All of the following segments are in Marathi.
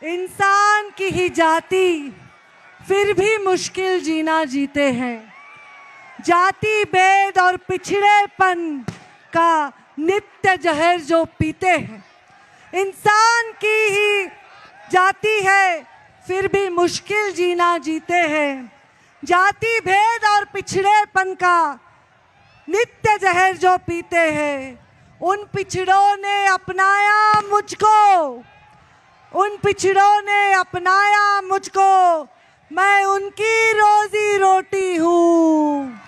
इंसान की ही जाति फिर भी मुश्किल जीना जीते हैं। जाति भेद और पिछड़ेपन का नित्य जहर जो पीते हैं। इंसान की ही जाति है फिर भी मुश्किल जीना जीते हैं। जाति भेद और पिछड़ेपन का नित्य जहर जो पीते हैं। उन पिछड़ों ने अपनाया मुझको, उन पिछड़ों ने अपनाया मुझको, मैं उनकी रोजी रोटी हूँ।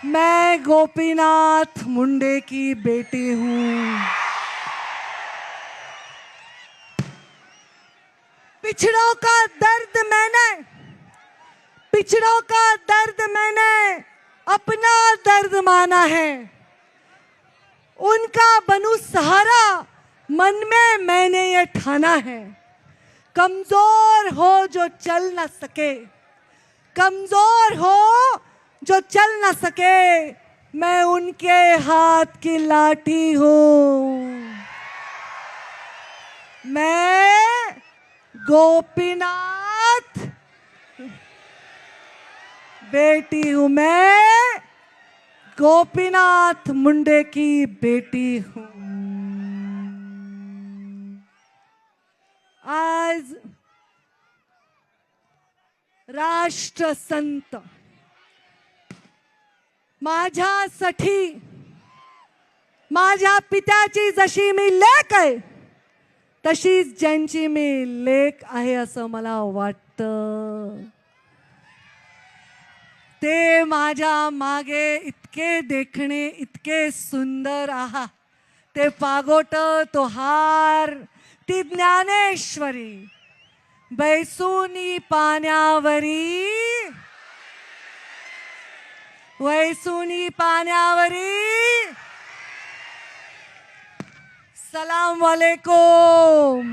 मैं गोपीनाथ मुंडे की बेटी हूँ। पिछड़ों का दर्द मैंने अपना दर्द माना है। उनका बनूं सहारा मन में मैंने ये ठाना है। कमजोर हो जो चल न सके, कमजोर हो जो चल न सके, मैं उनके हाथ की लाठी हूँ। मैं गोपीनाथ बेटी हूँ। मैं गोपीनाथ मुंडे की बेटी हूँ। आज राष्ट्रसंत माझ्यासाठी, माझ्या पित्याची जशी मी लेक आहे तशीच ज्यांची मी लेक आहे असं मला वाटतं। ते माझ्या मागे इतके देखणे, इतके सुंदर आहा, ते पागोट, तो हार, ती ज्ञानेश्वरी बैसुनी पाण्यावरी, वैसुनी पाण्यावरी। सलाम वालेकुम।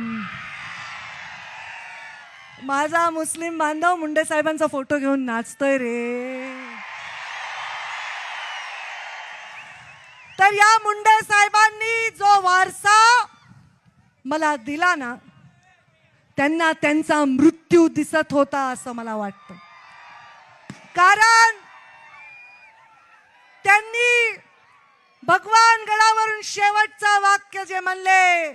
माझा मुस्लिम बांधव मुंडे साहेबांचा फोटो घेऊन नाचतोय रे। तर या मुंडे साहेबांनी जो वारसा मला दिला ना, त्यांना त्यांचा मृत्यू दिसत होता असं मला वाटतं। कारण त्यांनी भगवान गडावरून शेवटचं वाक्य जे म्हणले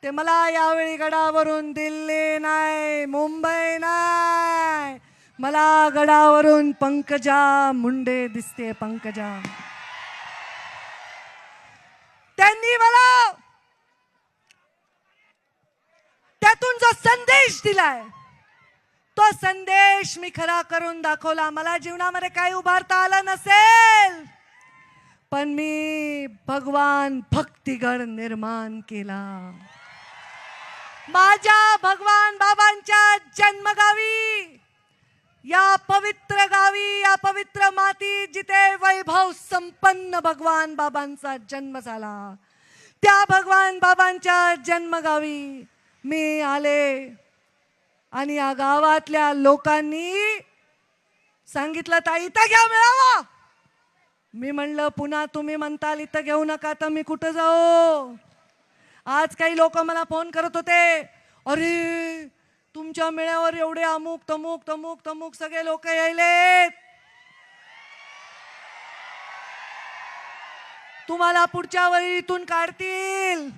ते मला यावेळी गडावरून दिल्ली नाही, मुंबई नाही, मला गडावरून पंकजा मुंडे दिसते। पंकजा, त्यांनी मला त्यातून जो संदेश दिलाय तो संदेश मी खरा करून दाखवला। मला जीवनामध्ये काही उभारता आलं नसेल पण मी भगवान भक्तिगड निर्माण केला। माझ्या भगवान बाबांच्या जन्मगावी, या पवित्र गावी, या पवित्र माती जिथे वैभव संपन्न भगवान बाबांचा जन्म झाला, त्या भगवान बाबांच्या जन्मगावी मी आले आणि या गावातल्या लोकांनी सांगितलं ताई इथं घ्या मेळावा। मी म्हणलं पुन्हा तुम्ही म्हणताल इथं घेऊ नका तर मी कुठं जाऊ। आज काही लोक मला फोन करत होते, अरे तुमच्या मेळ्यावर एवढे अमुक तमुक तमुक तमुक सगळे लोक यायलेत, तुम्हाला पुढच्या वेळी इथून काढतील।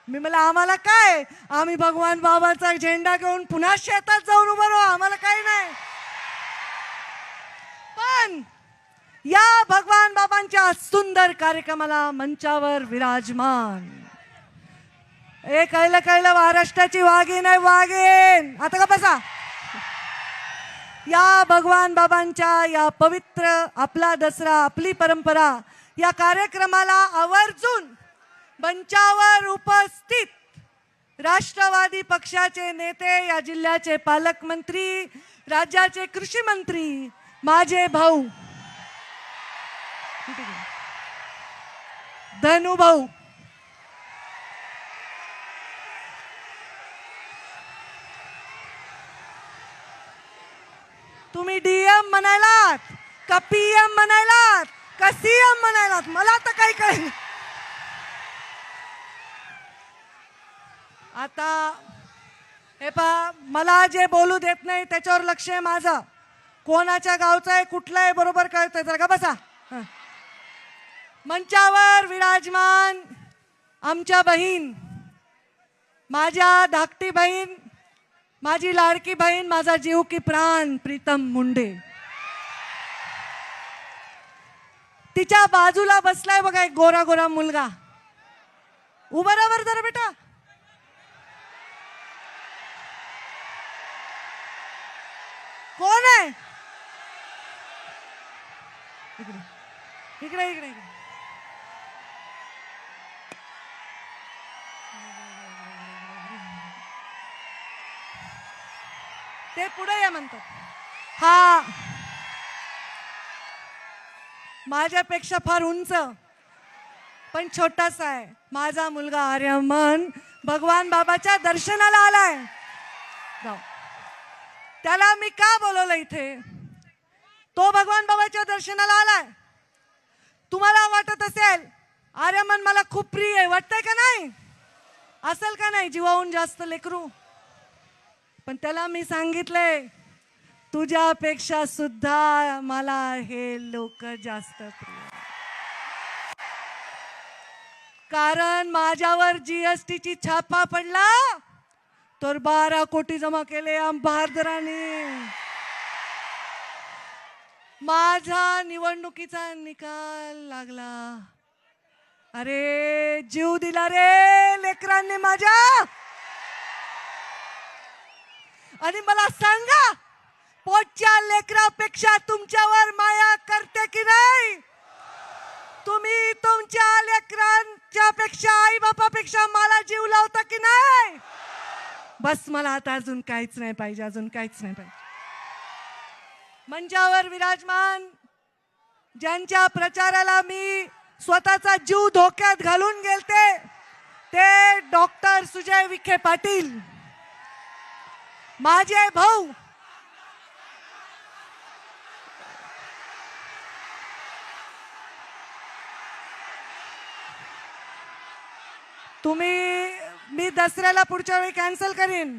मी मला आम्हाला काय, आम्ही भगवान बाबाचा झेंडा घेऊन पुन्हा शेतात जाऊन उभं राहू, आम्हाला काही नाही। पण या भगवान बाबांच्या सुंदर कार्यक्रमाला मंचावर विराजमान, कळलं महाराष्ट्राची वाघीण आहे, वाघीण आता का बसा। या भगवान बाबांच्या या पवित्र आपला दसरा आपली परंपरा या कार्यक्रमाला आवर्जून मंचावर उपस्थित राष्ट्रवादी पक्षाचे नेते, या जिल्ह्याचे पालकमंत्री, राज्याचे कृषी मंत्री, माझे भाऊ धनु भाऊ, तुम्ही डीएम म्हणायलात का पीएम म्हणायलात का सीएम म्हणायलात मला तर काही कळेना। आता हे पहा, मला जे बोलू देत नाही त्याच्यावर लक्ष आहे माझं. कोणाच्या गावचं आहे कुठलं आहे बरोबर कळतंय. जरा का बसा. मंचावर विराजमान आमच्या बहीण, माझ्या धाकटी बहीण, माझी लाडकी बहीण, माझा जीव की प्राण प्रीतम मुंडे. तिच्या बाजूला बसलाय बघा एक गोरा गोरा मुलगा. उभा राहा जरा बेटा. कोण आहे? इकडे इकडे इकडे इकडे. ते पुढे या म्हणतात. हा माझ्यापेक्षा फार उंच पण छोटासा आहे. माझा मुलगा आर्यमन भगवान बाबाच्या दर्शनाला आलाय. त्याला मी का बोलवलं इथे? तो भगवान बाबाच्या दर्शनाला आलाय. तुम्हाला वाटत असेल आर्यमन मला खूप प्रिय आहे, वाटतंय का नाही? असेल का नाही? जीवाहून जास्त लेकरू. पण त्याला मी सांगितलंय तुझ्यापेक्षा सुद्धा मला हे लोक जास्त प्रिय, कारण माझ्यावर GST ची छापा पडला तर 12 कोटी जमा केले बहादरांनी. माझा निवडणुकीचा निकाल लागला. अरे जीव दिला रे लेकरांनी माझ्या. आणि मला सांगा, पोटच्या लेकरापेक्षा तुमच्यावर माया करते की नाही? तुम्ही तुमच्या लेकरांच्या पेक्षा, आई बापापेक्षा मला जीव लावता की नाही? बस मला आता अजून काहीच नाही पाहिजे, अजून काहीच नाही पाहिजे. मंचावर विराजमान ज्यांच्या प्रचाराला मी स्वतःचा जीव धोक्यात घालून गेलते ते डॉक्टर सुजय विखे पाटील, माझे भाऊ. मी दसऱ्याला पुढच्या वेळी कॅन्सल करीन.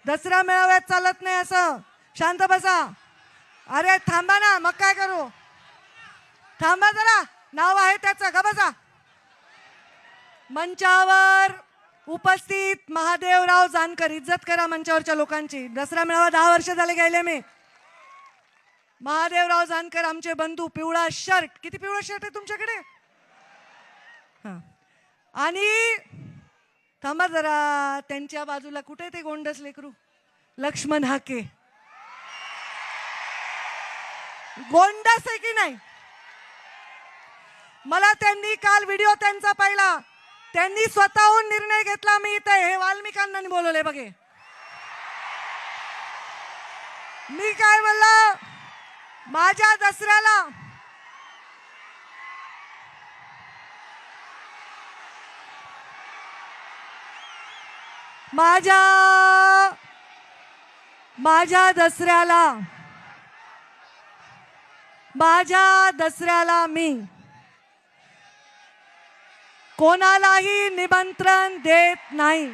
दसरा मेळाव्यात चालत नाही असं. शांत बसा. अरे थांबा ना, मग काय करू? थांबा जरा, नाव आहे त्याचं, का बसा. मंचावर उपस्थित महादेवराव जानकर, इज्जत करा मंचावरच्या लोकांची. दसरा मेळावा 10 वर्ष झाले गेले मी. महादेवराव जानकर आमचे बंधू. पिवळा शर्ट, किती पिवळा शर्ट आहे तुमच्याकडे? हा. आणि थांबा जरा, त्यांच्या बाजूला कुठे ते गोंडस लेकरू? लक्ष्मण हाके. गोंडस आहे की नाही? मला त्यांनी काल व्हिडिओ त्यांचा पाहिला. त्यांनी स्वतःहून निर्णय घेतला मी इथे हे वाल्मिकांना बोलवले बघे. मी काय म्हणलं, माझ्या दसऱ्याला माझ्या दसऱ्याला मी कोणालाही निमंत्रण देत नाही,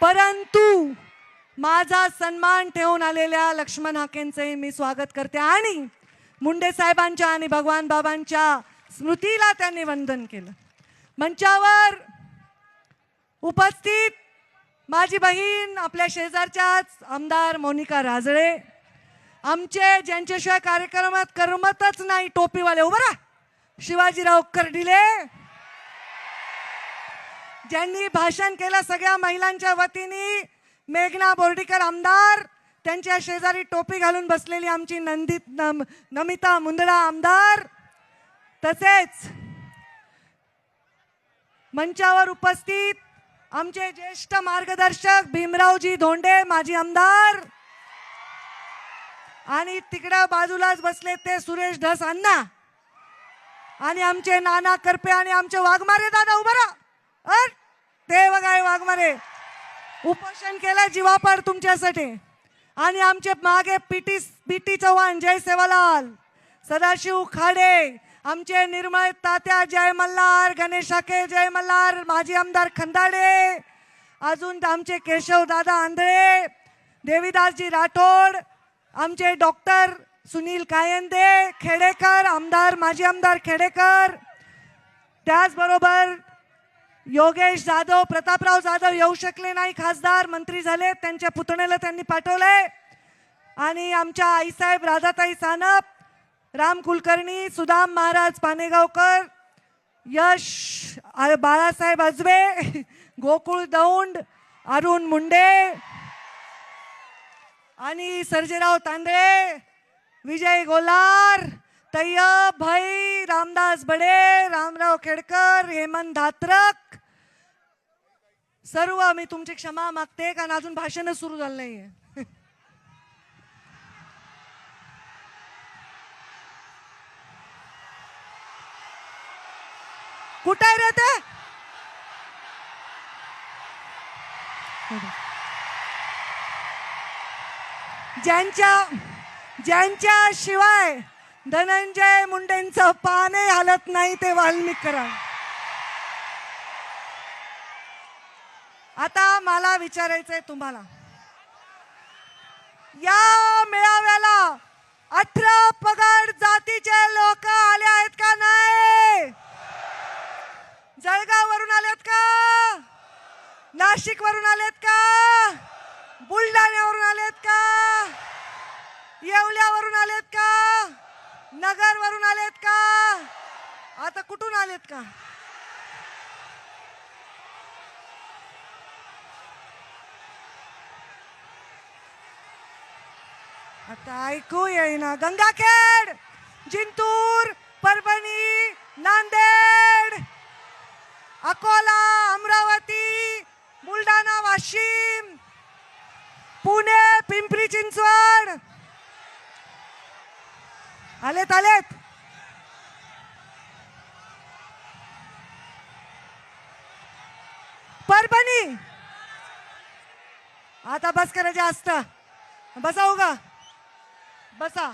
परंतु माझा सन्मान ठेवून आलेल्या लक्ष्मण हाकेंचे मी स्वागत करते. आणि मुंडे साहेबांच्या आणि भगवान बाबांच्या स्मृतीला त्यांनी वंदन केलं. मंचावर उपस्थित माझी बहीण, आपल्या शेजारच्याच आमदार मोनिका राजळे, आमचे ज्यांच्याशिवाय कार्यक्रमात करमतच नाही टोपीवाले, उभा राहा, शिवाजीराव कर्डिले, ज्यांनी भाषण केलं सगळ्या महिलांच्या वतीने, मेघना बोर्डीकर आमदार, त्यांच्या शेजारी टोपी घालून बसलेली आमची नमिता मुंदडा आमदार, तसेच मंचावर उपस्थित आमचे ज्येष्ठ मार्गदर्शक भीमरावजी धोंडे माजी आमदार, आणि तिकडे बाजूलाच बसले ते सुरेश धस अण्णा, आणि आमचे नाना करपे आणि आमचे वाघमारे दादा, उभा राहा. ते बघा वाघमारे उपोषण केलं जीवापाड तुमच्यासाठी. आणि आमचे मागे पीटी चव्हाण, जय सेवालाल, सदाशिव खाडे, आमचे निर्मळ तात्या जय मल्हार, गणेश हाके जय मल्हार, माजी आमदार खंदाडे, अजून आमचे केशवदादा आंधळे, देवीदासजी राठोड, आमचे डॉक्टर सुनील कायंदे खेडेकर, आमदार माजी आमदार खेडेकर, त्याचबरोबर योगेश जाधव, प्रतापराव जाधव येऊ शकले नाही, खासदार मंत्री झाले, त्यांच्या पुतण्याला त्यांनी पाठवलंय. आणि आमच्या आईसाहेब राधाताई सानप, राम कुलकर्णी, सुदाम महाराज पानेगावकर, यश बाळासाहेब अजबे, गोकुळ दौंड, अरुण मुंडे आणि सर्जेराव तांदळे, विजय गोलार, तैयब भाई, रामदास बडे, रामराव खेडकर, हेमंत धात्रक, सर्व मी तुमची क्षमा मागते कारण अजून भाषण सुरू झालं नाहीये. कुठे रे ते? ज्यांच्या शिवाय धनंजय मुंडेंचं पाने हालत नाही ते वाल्मिकराव. आता मला विचारायचंय तुम्हाला, या मेळाव्याला 18 पगड जातीचे लोक आले आहेत का नाही? जळगाव वरून आलेत का? नाशिक वरून आलेत का? बुलढाण्यावरून आलेत का? येवल्यावरून आलेत का? नगर वरून आलेत का? आता कुठून आलेत का? आता ऐकू येईना. गंगाखेड, जिंतूर, परभणी, नांदेड, अकोला, अमरावती, बुलढाणा, वाशिम, पुणे, पिंपरी चिंचवड आलेत. परभणी, आता बस करायचे असतं. बसाऊ का? बसा.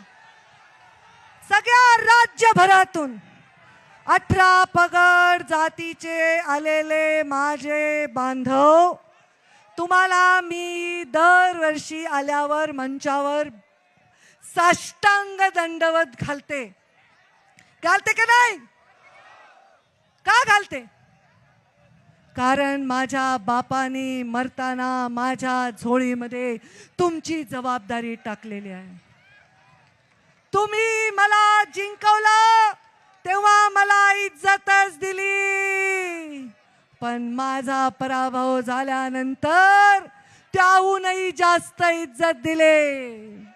सगळ्या राज्यभरातून 18 पगड जातीचे आलेले माझे बांधव, तुम्हाला मी दरवर्षी आल्यावर मंचावर साष्टांग दंडवत घालते का नाही? का घालते? कारण माझ्या बापाने मरताना माझ्या झोळीमध्ये तुमची जबाबदारी टाकलेली आहे. तुम्ही मला जिंकवलं तेव्हा मला इज्जतच दिली, पण माझा पराभव झाल्यानंतर त्याहूनही जास्त इज्जत दिले.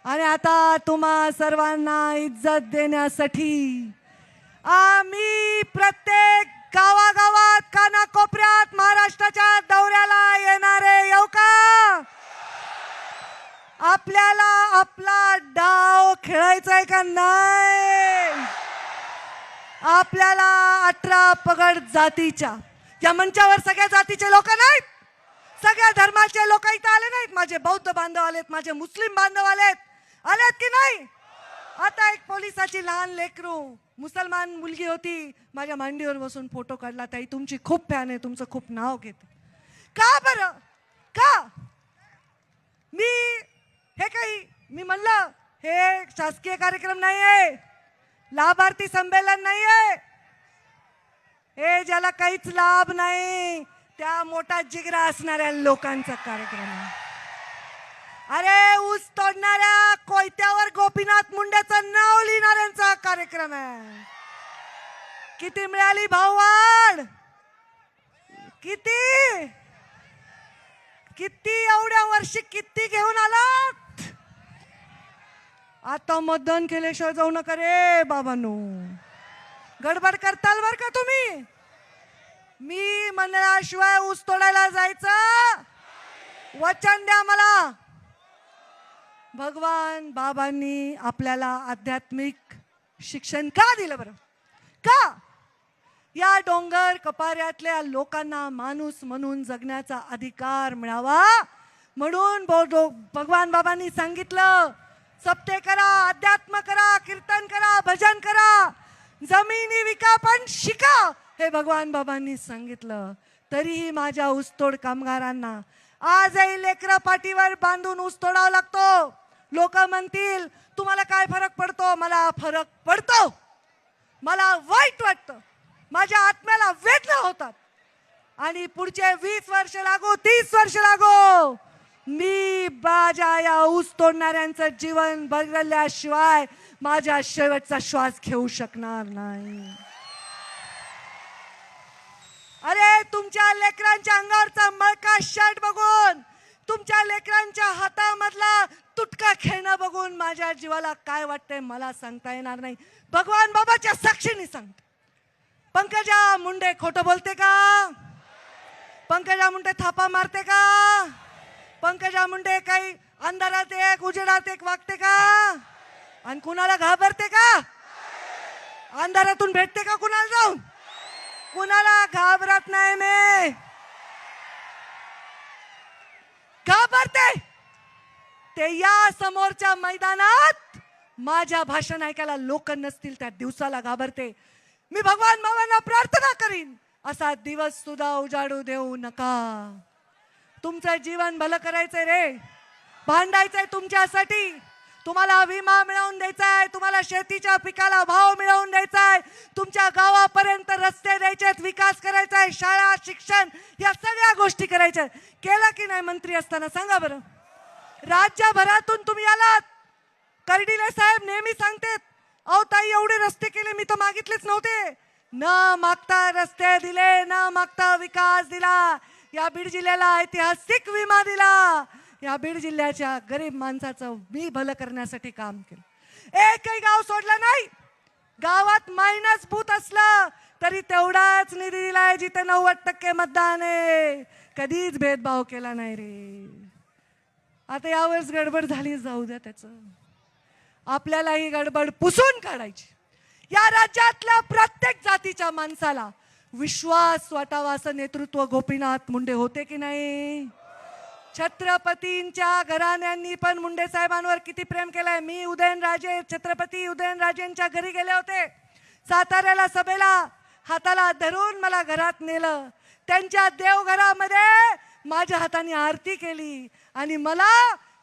आणि आता तुम्हा सर्वांना इज्जत देण्यासाठी आम्ही प्रत्येक गावागावात, कानाकोपऱ्यात महाराष्ट्राच्या दौऱ्याला येणारे येऊ का? आपल्याला आपला डाव खेळायचा आहे का नाही? आपल्याला 18 पगड जातीच्या या मंचावर सगळ्या जातीचे लोक नाहीत, सगळ्या धर्माचे लोक इथं आले नाहीत. माझे बौद्ध बांधव आलेत, माझे मुस्लिम बांधव आलेत की नाही? आता एक पोलिसाची लहान लेकरू मुसलमान मुलगी होती, माझ्या मांडीवर बसून फोटो काढला. ताई तुमची खूप फॅन आहे, तुमचं खूप नाव घेते. का बरं? का? मी म्हणलं हे शासकीय कार्यक्रम नाही आहे, लाभार्थी संमेलन नाही आहे, हे ज्याला काहीच लाभ नाही त्या मोठा जिगरा असणाऱ्या लोकांचा कार्यक्रम आहे. अरे ऊस तोडणाऱ्या कोयत्यावर गोपीनाथ मुंडेचं नाव लिहिणाऱ्यांचा कार्यक्रम आहे. किती मिळाली भाववाढ? किती एवढ्या वर्षी किती घेऊन आलात? आता मतदान केल्याशिवाय जाऊ नका रे बाबांनो, गडबड करताल बर का तुम्ही. मी म्हणल्याशिवाय ऊस तोडायला जायचं वचन द्या मला. भगवान बाबांनी आपल्याला आध्यात्मिक शिक्षण का दिलं बरं? का? या डोंगर कपाऱ्यातल्या लोकांना माणूस म्हणून जगण्याचा अधिकार मिळावा म्हणून भगवान बाबांनी सांगितलं, सप्ते करा, अध्यात्म करा, कीर्तन करा, भजन करा, जमिनी विका पण शिका हे भगवान बाबांनी सांगितलं. तरीही माझ्या ऊसतोड कामगारांना आजही लेकरं पाठीवर बांधून ऊस तोडावा लागतो. लोक म्हणतील तुम्हाला काय फरक पडतो? मला फरक पडतो. मला वाईट वाटतं, माझ्या आत्म्याला वेदना होतात. आणि पुढचे 20 वर्ष लागो, 30 वर्ष लागो, मी माझ्या या ऊस तोडणाऱ्यांचं जीवन बदलल्याशिवाय माझा शेवटचा श्वास घेऊ शकणार नाही. अरे तुमच्या लेकरांच्या अंगावरचा मळका शर्ट बघून, तुमच्या लेकरांच्या हातामधला तुटका खेळणं बघून माझ्या जीवाला काय वाटतंय मला सांगता येणार नाही. भगवान बाबाच्या साक्षीने सांगते. पंकजा मुंडे खोटं बोलते का? पंकजा मुंडे थापा मारते का? पंकजा मुंडे काही अंधारात एक उजेडात एक वागते का? आणि कुणाला घाबरते का? अंधारातून भेटते का कुणाला जाऊन? कुणाला घाबरत नाही. मी घाबरते ते या समोरच्या मैदानात माझ्या भाषण ऐकायला लोक नसतील त्या दिवसाला घाबरते. मी भगवान बाबांना प्रार्थना करीन असा दिवस सुद्धा उजाडू देऊ नका. तुमचं जीवन भलं करायचंय रे, भांडायचंय तुमच्यासाठी. तुम्हाला विमा मिळवून द्यायचा आहे, तुम्हाला शेतीच्या पिकाला भाव मिळवून द्यायचा आहे, तुमच्या गावापर्यंत रस्ते द्यायचेत, विकास करायचा आहे, शाळा शिक्षण या सगळ्या गोष्टी करायच्या. केलं की नाही मंत्री असताना सांगा बरं? राज्यभरातून तुम्ही आलात. कर्डिले साहेब नेहमी सांगतात, अहो ताई एवढे रस्ते केले, मी तर मागितलेच नव्हते. न मागता रस्ते दिले, न मागता विकास दिला. या बीड जिल्ह्याला ऐतिहासिक विमा दिला. या बीड जिल्ह्याच्या गरीब माणसाचं मी भलं करण्यासाठी काम केलं. एकही गाव सोडलं नाही. गावात मायनस बूथ असलं तरी तेवढाच निधी दिलाय जिथे 90% मतदान आहे. कधीच भेदभाव केला नाही रे. आता यावेळेस गडबड झाली, जाऊ द्या त्याचं. आपल्याला ही गडबड पुसून काढायची. या राज्यातल्या प्रत्येक जातीच्या माणसाला विश्वास वाटावा असं नेतृत्व गोपीनाथ मुंडे होते की नाही? छत्रपतींच्या घराण्यांनी पण मुंडे साहेबांवर किती प्रेम केलंय. मी उदयनराजे, छत्रपती उदयनराजेंच्या घरी गेले होते. साताऱ्याला सभेला हाताला धरून मला घरात नेलं. त्यांच्या देवघरामध्ये माझ्या हाताने आरती केली आणि मला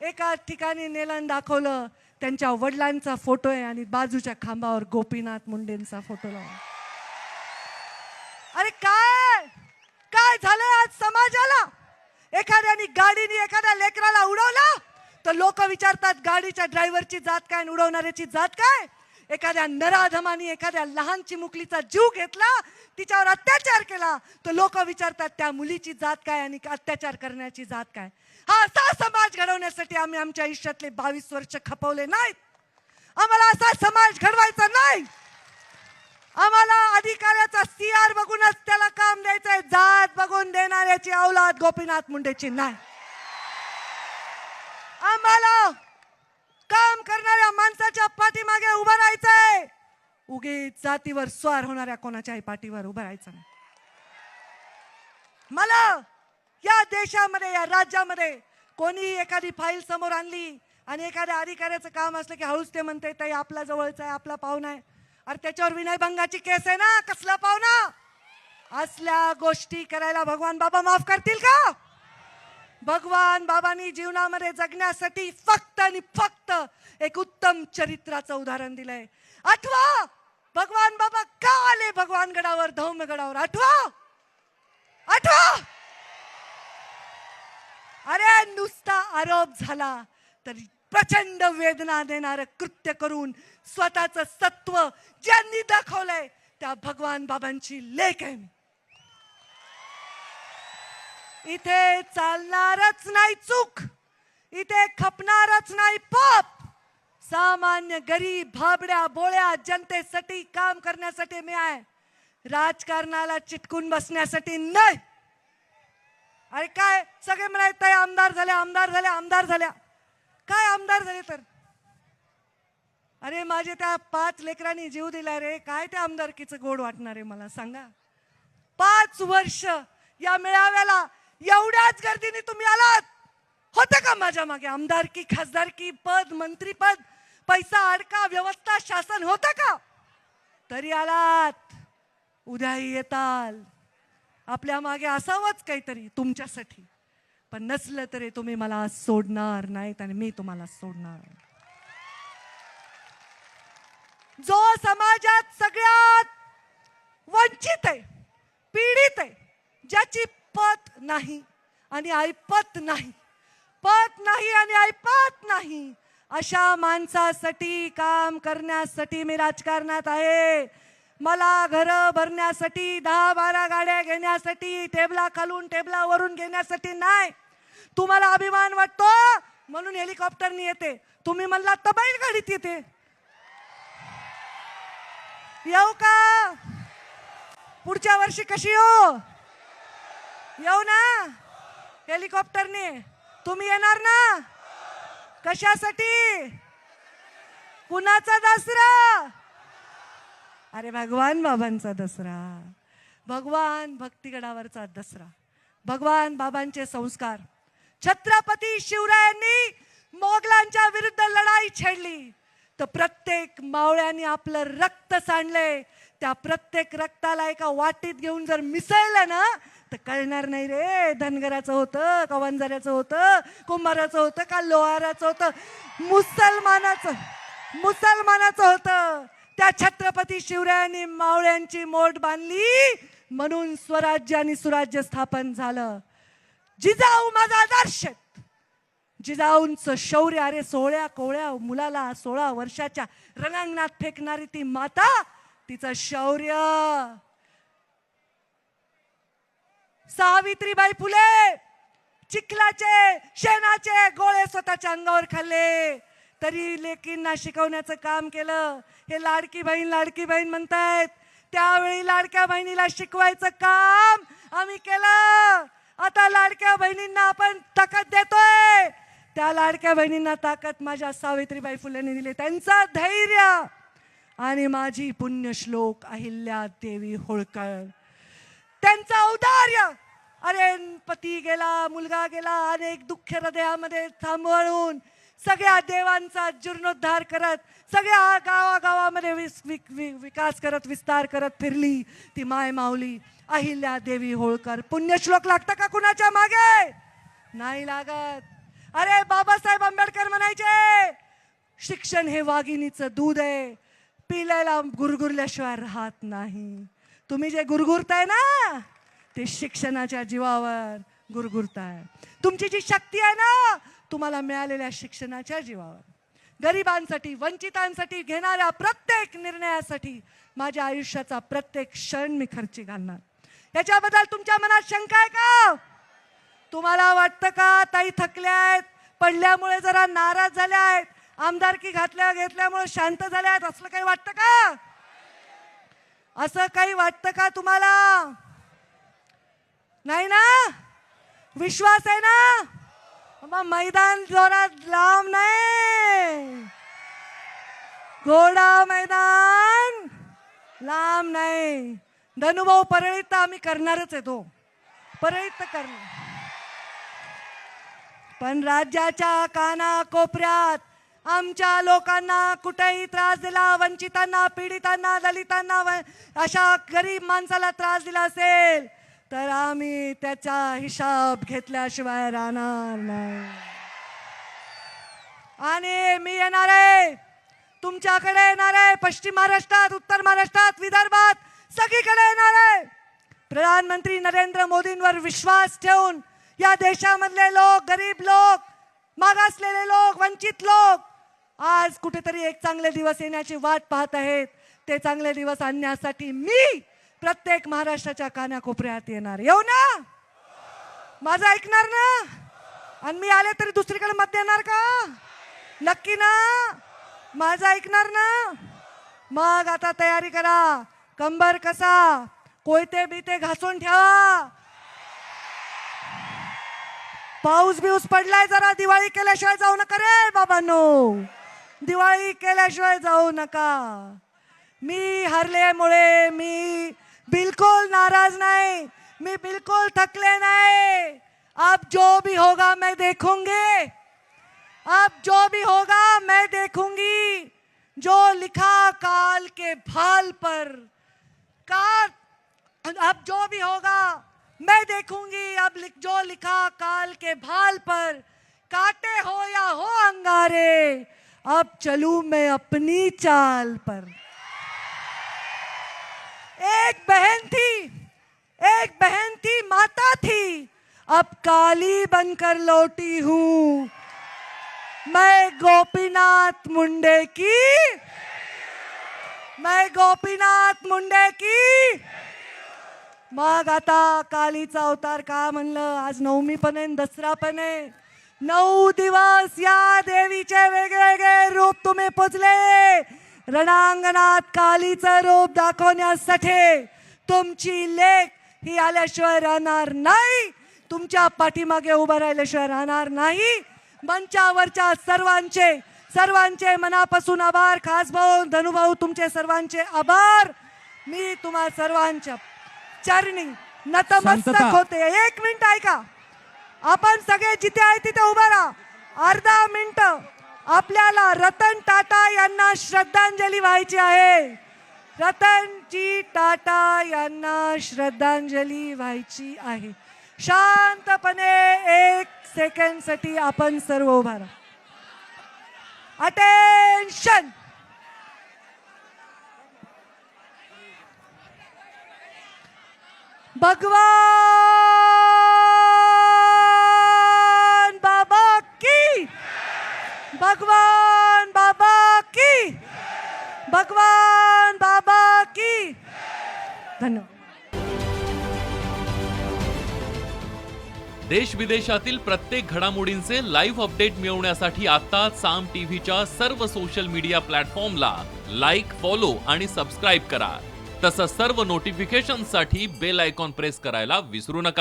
एका ठिकाणी नेलं दाखवलं. त्यांच्या वडिलांचा फोटो आहे आणि बाजूच्या खांबावर गोपीनाथ मुंडेंचा फोटो लावला. अरे काय काय झालंय आज समाजाला? एखाद्याने गाडीने एखाद्या लेकराला उडवलं तर लोक विचारतात गाडीच्या ड्रायव्हरची जात काय आणि उडवणाऱ्याची जात काय. एखाद्या नराधमानी एखाद्या लहान चिमुकलीचा जीव घेतला, तिच्यावर अत्याचार केला तर लोक विचारतात त्या मुलीची जात काय आणि अत्याचार करण्याची जात काय. हा असा समाज घडवण्यासाठी आम्ही आमच्या आयुष्यातले 22 वर्ष खपवले नाहीत. आम्हाला असा समाज घडवायचा नाही. आम्हाला अधिकाऱ्याचा CR बघूनच त्याला काम द्यायचंय. जात बघून देणाऱ्याची औलाद गोपीनाथ मुंडेची नाही. आम्हाला काम करणाऱ्या माणसाच्या पाठीमागे उभं राहायचंय. उगीच जातीवर स्वार होणाऱ्या कोणाच्याही पाठीवर उभं राहायचं नाही. मला या देशामध्ये या राज्यामध्ये कोणी एखादी फाईल समोर आणली आणि एखाद्या अधिकाऱ्याचं काम असलं की हळूच ते म्हणते ताई आपला जवळचा आहे, आपला पाहुणा आहे. अरे त्याच्यावर विनयभंगाची केस आहे ना, कसला पाहुणा? असल्या गोष्टी करायला भगवान बाबा माफ करतील का? भगवान बाबांनी जीवनामध्ये जगण्यासाठी फक्त आणि फक्त एक उत्तम चरित्राचं उदाहरण दिलंय. आठवा भगवान बाबा का आले भगवानगडावर, धौम्यगडावर? आठवा आठवा. अरे नुसता आरोप झाला तरी प्रचंड वेदना देणारं कृत्य करून स्वतःचं सत्व ज्यांनी दाखवलंय त्या भगवान बाबांची लेक आहे. इथे चालणारच नाही चूक, इथे खपणारच नाही पाप. सामान्य गरीब भाबड्या बोळ्या जनतेसाठी काम करण्यासाठी मी आहे, राजकारणाला चिटकून बसण्यासाठी नाही. अरे काय सगळे म्हणायत आमदार झाले आमदार झाले आमदार झाल्या. काय आमदार झाले तर? अरे माझे त्या 5 लेकरांनी जीव दिला रे. काय त्या आमदारकीचं गोड वाटणार आहे मला सांगा? 5 वर्ष या मेळाव्याला एवढ्याच गर्दीने तुम्ही आलात. होतं का माझ्या मागे आमदारकी, खासदारकी, पद, उद्याही येताल. आपल्या मागे असावंच काहीतरी तुमच्यासाठी, पण नसलं तरी तुम्ही मला सोडणार नाहीत आणि मी तुम्हाला सोडणार. जो समाजात सगळ्यात वंचित आहे, पीडित आहे, ज्याची पत नाही आणि ऐपत नाही, पत नाही आणि ऐपत नाही, अशा माणसासाठी काम करण्यासाठी मी राजकारणात आहे. मला घरं भरण्यासाठी, 10-12 गाड्या घेण्यासाठी, टेबला खालून टेबलावरून घेण्यासाठी नाही. तुम्हाला अभिमान वाटतो म्हणून हेलिकॉप्टरनी येते, तुम्ही म्हणला तर बैलगाडीत येते. येऊ का? पुढच्या वर्षी कशी येऊ ना हेलिकॉप्टरने? तुम्ही येणार ना? कशासाठी? कुणाचा दसरा? अरे भगवान बाबांचा दसरा, भगवान भक्तिगडावरचा दसरा, भगवान बाबांचे संस्कार. छत्रपती शिवरायांनी मोगलांच्या विरुद्ध लढाई छेडली तर प्रत्येक मावळ्याने आपलं रक्त सांडले. त्या प्रत्येक रक्ताला एका वाटीत घेऊन जर मिसळलं ना तर कळणार नाही रे धनगराचं होतं का वंजाऱ्याचं होतं, कुंभाराचं होतं का लोहाराचं होतं, मुसलमानाचं होतं. त्या छत्रपती शिवरायांनी मावळ्यांची मोठ बांधली म्हणून स्वराज्य आणि सुराज्य स्थापन झालं. जिजाऊ माझा आदर्श. जिजाऊंचं शौर्य, अरे 16 कोवळ्या मुलाला 16 वर्षाच्या रणांगणात फेकणारी ती माता, तिचं शौर्य. सावित्रीबाई फुले चिखलाचे शेणाचे गोळे स्वतःच्या अंगावर खाल्ले तरी लेकींना शिकवण्याचं काम केलं. हे लाडकी बहीण म्हणतायत, त्यावेळी लाडक्या बहिणीला शिकवायचं काम आम्ही केलं. आता लाडक्या बहिणींना आपण ताकद देतोय. त्या लाडक्या बहिणींना ताकद माझ्या सावित्रीबाई फुलेंनी दिली, त्यांचं धैर्य. आणि माझी पुण्यश्लोक अहिल्या देवी होळकर, त्यांचं औदार्य. अरे पती गेला, मुलगा गेला, अनेक दुःख हृदयामध्ये थांबवून सगळ्या देवांचा जीर्णोद्धार करत, सगळ्या गावागावामध्ये विकास करत, विस्तार करत फिरली ती माय माऊली अहिल्या देवी होळकर. पुण्यश्लोक लागतं का कुणाच्या मागे? नाही लागत. अरे बाबासाहेब आंबेडकर म्हणायचे, शिक्षण हे वाघिणीचं दूध आहे, पिल्याला गुरगुरल्याशिवाय राहत नाही. तुम्ही जे गुरगुरताय ना ते शिक्षणाच्या जीवावर गुरगुरताय. तुमची जी शक्ती आहे ना तुम्हाला मिळालेल्या शिक्षणाच्या जीवावर. गरिबांसाठी, वंचितांसाठी घेणाऱ्या प्रत्येक निर्णयासाठी माझ्या आयुष्याचा प्रत्येक क्षण मी खर्ची घालणार. याच्याबद्दल तुमच्या मनात शंका आहे का? तुम्हाला वाटतं का ताई थकल्या आहेत, पडल्यामुळे जरा नाराज झाल्या आहेत, आमदारकी घेतल्यामुळे शांत झाल्या आहेत, असलं काही वाटतं का? असं काही वाटतं का तुम्हाला? नाही ना? विश्वास आहे ना? मग मैदान जोरात लांब नाही, घोडा मैदान लांब नाही. धनुभाऊ परळीत तर आम्ही करणारच आहे, तो परळीत तर करणार. पण राज्याच्या कानाकोपऱ्यात आमच्या लोकांना कुठेही त्रास दिला, वंचितांना, पीडितांना, दलितांना, अशा गरीब माणसाला त्रास दिला असेल तर आम्ही त्याचा हिसाब घेतल्याशिवाय राहणार नाही. आणि मी येणार आहे, तुमच्याकडे येणार आहे, पश्चिम महाराष्ट्रात, उत्तर महाराष्ट्रात, विदर्भात, सगळीकडे येणार आहे. प्रधानमंत्री नरेंद्र मोदींवर विश्वास ठेवून या देशामधले लोक, गरीब लोक, मागासलेले लोक, वंचित लोक आज कुठेतरी एक चांगले दिवस येण्याची वाट पाहत आहेत. ते चांगले दिवस आणण्यासाठी मी प्रत्येक महाराष्ट्राच्या कानाकोपऱ्यात येणार. येऊ ना? माझं ऐकणार ना? आणि मी आले तरी दुसरीकडे मत देणार का? नक्की ना? माझं ऐकणार ना? मग आता तयारी करा, कंबर कसा, कोयते बिते घासून ठेवा. पाऊस बिऊस पडलाय, जरा दिवाळी केल्याशिवाय जाऊ नका रे बाबांनो, दिवाळी केल्याशिवाय जाऊ नका. मी हरल्यामुळे मी बिल्कुल नाराज नहीं, मैं बिल्कुल थकले नहीं. अब जो भी होगा मैं देखूंगी, अब जो भी होगा मैं देखूंगी. जो लिखा काल के भाल पर, अब जो भी होगा मैं देखूंगी, अब जो लिखा काल के भाल पर, काटे हो या हो अंगारे, अब चलूं मैं अपनी चाल पर। एक बहन थी माता थी, अब काली बनकर लौटी हूं। मैं गोपीनाथ मुंडे की मग आता कालीचा अवतार का म्हणलं, आज नवमी पण आहे दसरा पण आहे। 9 दिवस या देवीचे वेगवेगळे रूप तुम्ही पोचले। रणांगणात कालीचं रूप दाखवण्यासाठी तुमची लेख ही आल्याशिवाय राहणार नाही, तुमच्या पाठीमागे उभं राहिल्याशिवाय राहणार नाही। मंचावरच्या सर्वांचे मनापासून आभार। खास भाऊ धनुभाऊ तुमचे सर्वांचे आभार। मी तुम्हा सर्वांच्या चरणी नतमस्तक होते। 1 मिनिट ऐका, आपण सगळे जिथे आहे तिथे उभा राहा। अर्धा मिनिट आपल्याला रतन टाटा यांना श्रद्धांजली व्हायची आहे। रतनजी टाटा यांना श्रद्धांजली व्हायची आहे। शांतपणे 1 सेकंडसाठी आपण सर्व उभा राहा। अटेन्शन। भगवान बाबा की, भगवान बाबा की, भगवान बाबा की। धन्यवाद। देश विदेशातील प्रत्येक घडामोडींचे लाईव्ह अपडेट मिळवण्यासाठी आता साम टीव्हीच्या सर्व सोशल मीडिया प्लॅटफॉर्मला लाईक, फॉलो आणि सबस्क्राईब करा। तसंच सर्व नोटिफिकेशनसाठी बेल आयकॉन प्रेस करायला विसरू नका।